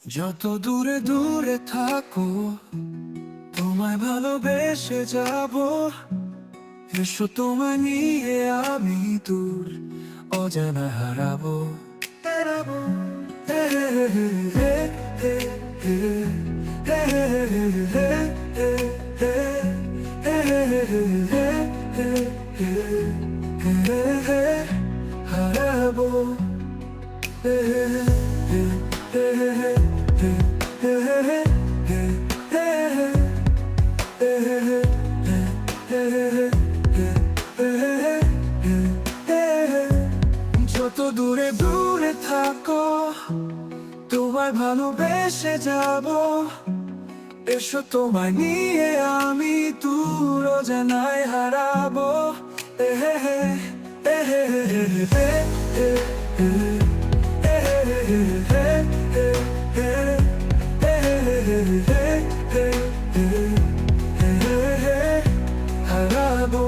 যত দূরে দূরে থাকো তোমায় ভালোবেসে যাব। এসো তোমায় নিয়ে আমি দূর অজানা হারাবো। হারাবো। হে হে হে হে হে হে হে হে হে হে হারাবো। যত দূরে দূরে থাকো তোমায় ভালোবেসে যাব। এসো তোমায় নিয়ে আমি দূর অজানায় হারাবো। হারাবো।